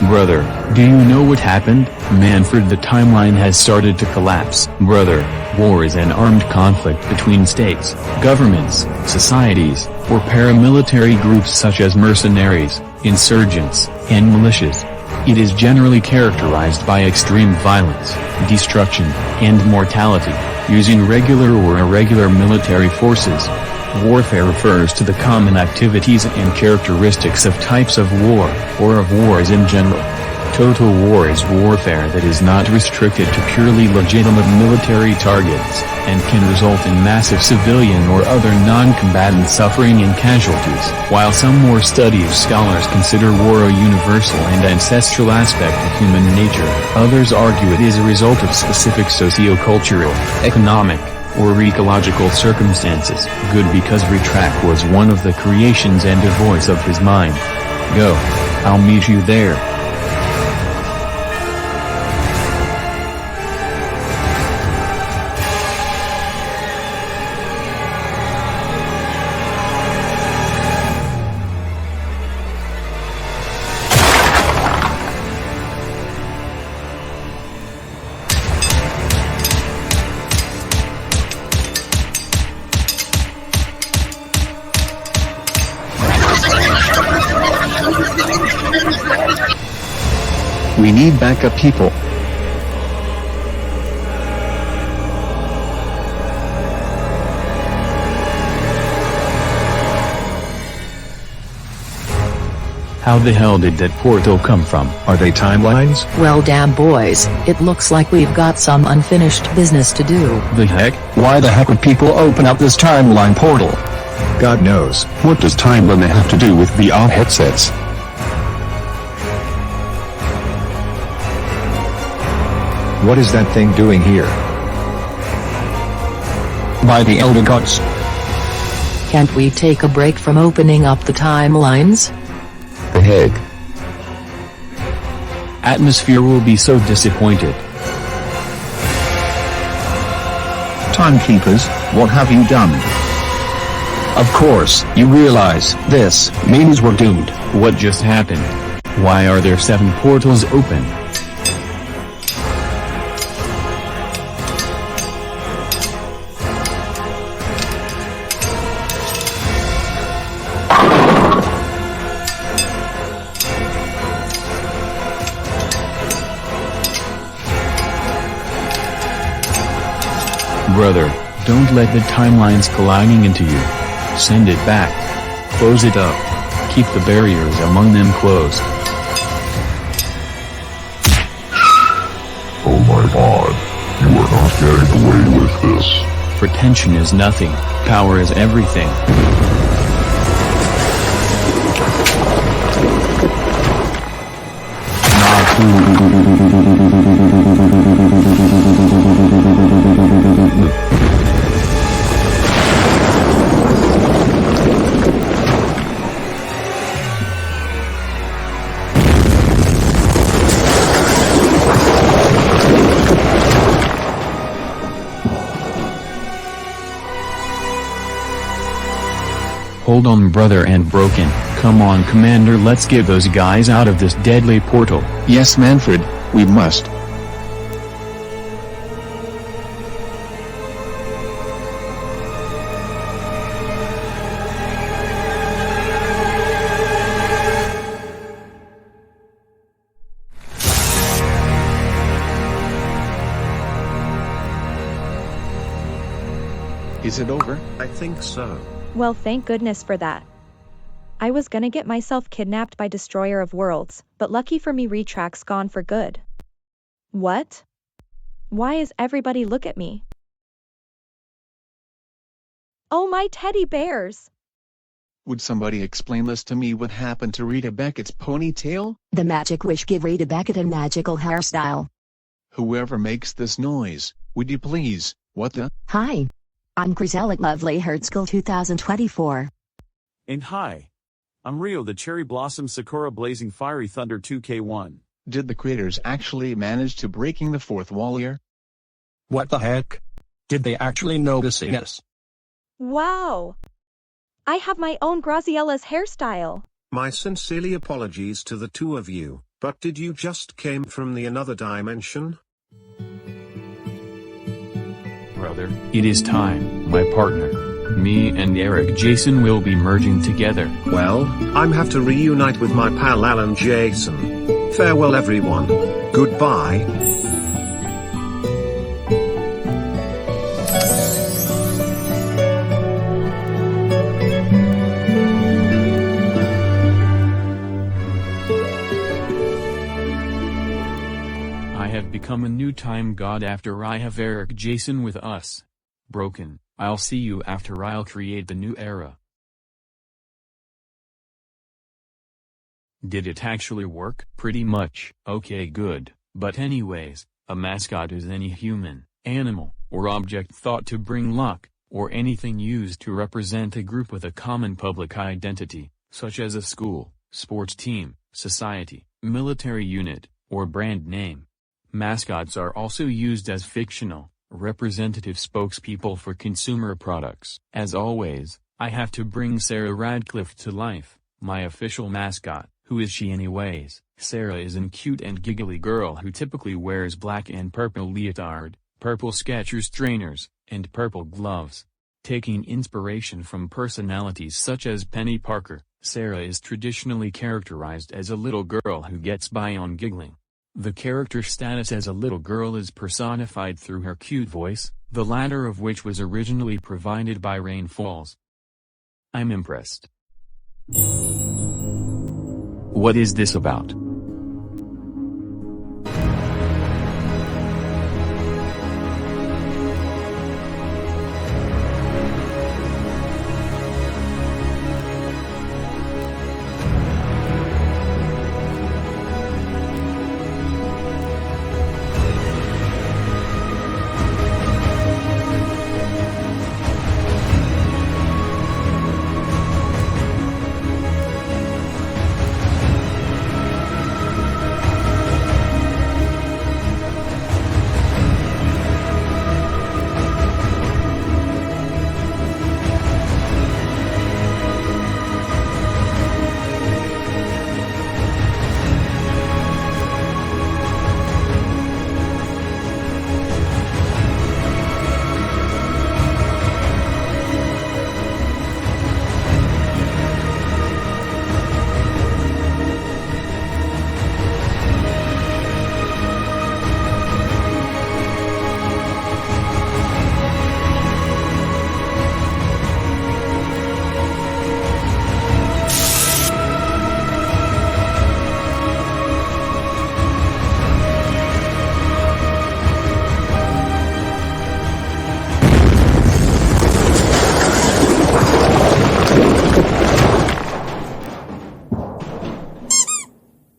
Speaker 3: Brother, do you know what happened? Manfred, the timeline has started to collapse. Brother, war is an armed conflict between states, governments, societies, or paramilitary groups such as mercenaries, insurgents, and militias. It is generally characterized by extreme violence, destruction, and mortality, using regular or irregular military forces. Warfare refers to the common activities and characteristics of types of war, or of wars in general. Total war is warfare that is not restricted to purely legitimate military targets, and can result in massive civilian or other non-combatant suffering and casualties. While some more studied scholars consider war a universal and ancestral aspect of human nature, others argue it is a result of specific socio-cultural, economic, or ecological circumstances. Good, because Retrac was one of the creations and a voice of his mind. Go. I'll meet you there.
Speaker 5: We need backup people.
Speaker 3: How the hell did that portal come from?
Speaker 5: Are they timelines?
Speaker 11: Well, damn boys, it looks like we've got some unfinished business to do.
Speaker 3: The heck?
Speaker 12: Why the heck would people open up this timeline portal?
Speaker 5: God knows.
Speaker 12: What does time limit have to do with VR headsets?
Speaker 5: What is that thing doing here?
Speaker 12: By the elder gods.
Speaker 11: Can't we take a break from opening up the timelines?
Speaker 12: The heck?
Speaker 3: Atmosphere will be so disappointed.
Speaker 12: Timekeepers, what have you done? Of course, you realize this means we're doomed.
Speaker 3: What just happened? Why are there 7 portals open? Brother, don't let the timelines colliding into you. Send it back. Close it up. Keep the barriers among them closed.
Speaker 13: Oh my god, you are not getting away with this.
Speaker 3: Pretension is nothing, power is everything. Hold on, brother and Broken. Come on, Commander, let's get those guys out of this deadly portal.
Speaker 5: Yes, Manfred, we must. Is it over?
Speaker 6: I think so.
Speaker 4: Well, thank goodness for that. I was gonna get myself kidnapped by Destroyer of Worlds, but lucky for me Retrac's gone for good. What? Why is everybody look at me? Oh, my teddy bears!
Speaker 5: Would somebody explain this to me? What happened to Rita Beckett's ponytail?
Speaker 11: The magic wish give Rita Beckett a magical hairstyle.
Speaker 5: Whoever makes this noise, would you please, what the?
Speaker 11: Hi. I'm Griselle at Lovely Heart School 2024.
Speaker 14: And hi. I'm Rio the Cherry Blossom Sakura Blazing Fiery Thunder 2K1.
Speaker 5: Did the creators actually manage to breaking the fourth wall here?
Speaker 15: What the heck? Did they actually notice us?
Speaker 4: Wow! I have my own Graziella's hairstyle.
Speaker 6: My sincerely apologies to the two of you, but did you just came from the another dimension?
Speaker 2: Brother, it is time, my partner. Me and Eric Jason will be merging together.
Speaker 6: Well, I'm have to reunite with my pal Alan Jason. Farewell everyone. Goodbye.
Speaker 2: I have become a new time god after I have Eric Jason with us. Broken, I'll see you after I'll create the new era. Did it actually work? Pretty much. Okay, good. But anyways, a mascot is any human, animal, or object thought to bring luck, or anything used to represent a group with a common public identity, such as a school, sports team, society, military unit, or brand name. Mascots are also used as fictional, representative spokespeople for consumer products. As always, I have to bring Sarah Radcliffe to life, my official mascot. Who is she anyways? Sarah is a cute and giggly girl who typically wears black and purple leotard, purple Skechers trainers, and purple gloves. Taking inspiration from personalities such as Penny Parker, Sarah is traditionally characterized as a little girl who gets by on giggling. The character status as a little girl is personified through her cute voice, the latter of which was originally provided by Rainfalls. I'm impressed. What is this about?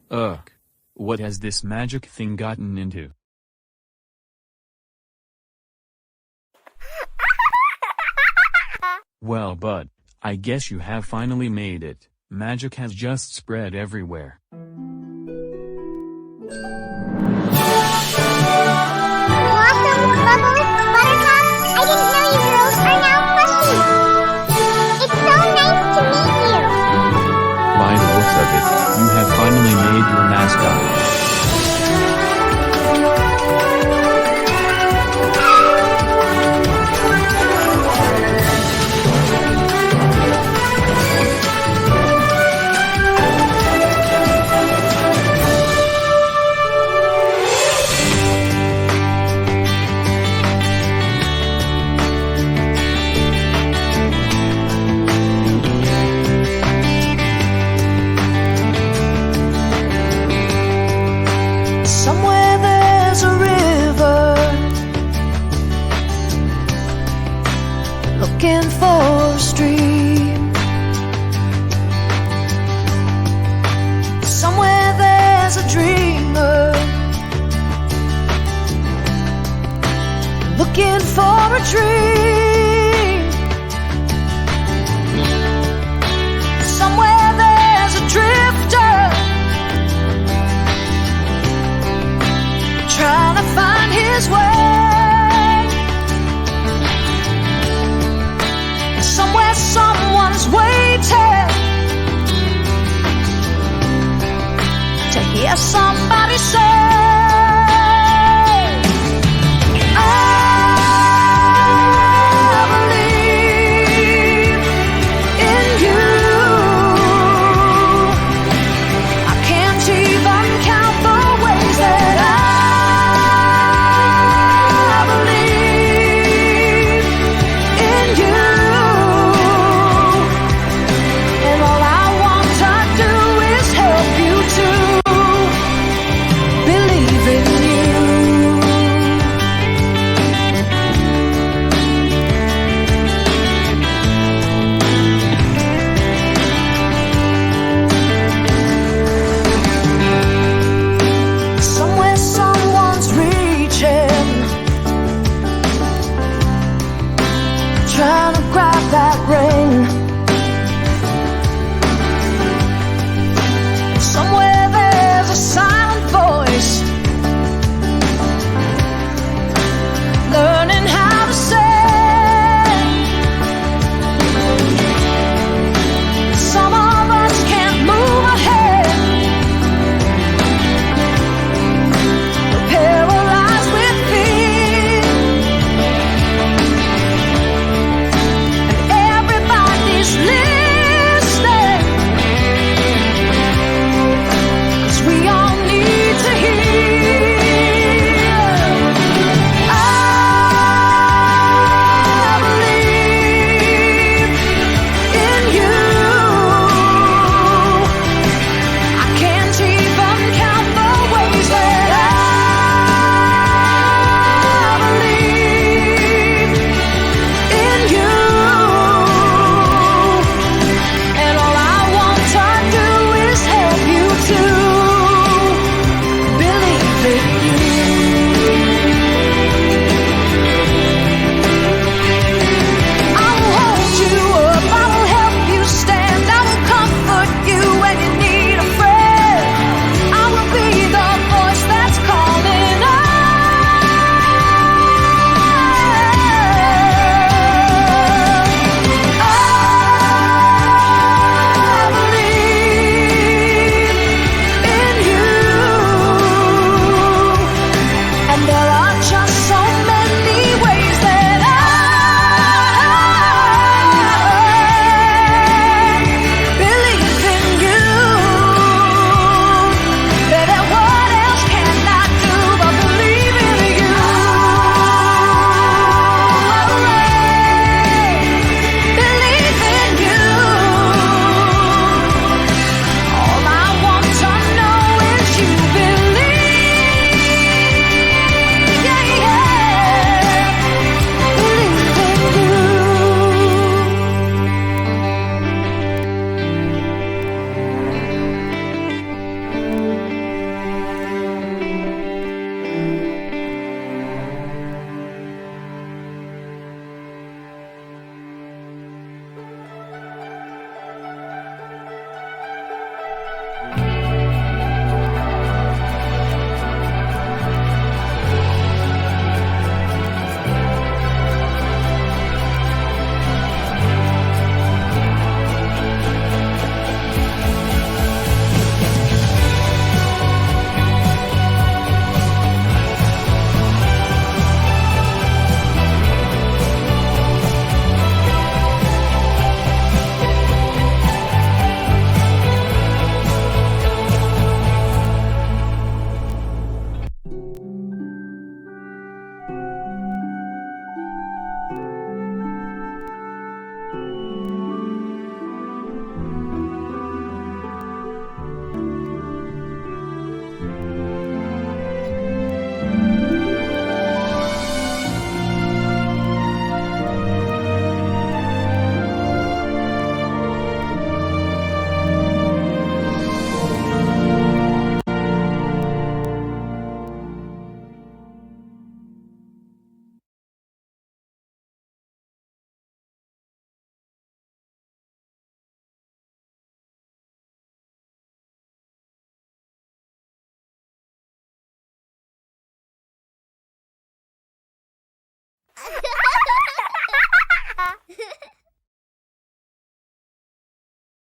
Speaker 2: Ugh. What has this magic thing gotten into? Well, bud, I guess you have finally made it. Magic has just spread everywhere.
Speaker 1: Blossom, Bubbles, Buttercup, I didn't know you girls are now plushies. It's so nice to meet you.
Speaker 2: By the looks of it, you have finally made your mascot.
Speaker 9: looking for a stream. Somewhere there's a dreamer looking for a dream. Somewhere there's a drifter trying to find his way. Somewhere someone's waiting to hear somebody say, everybody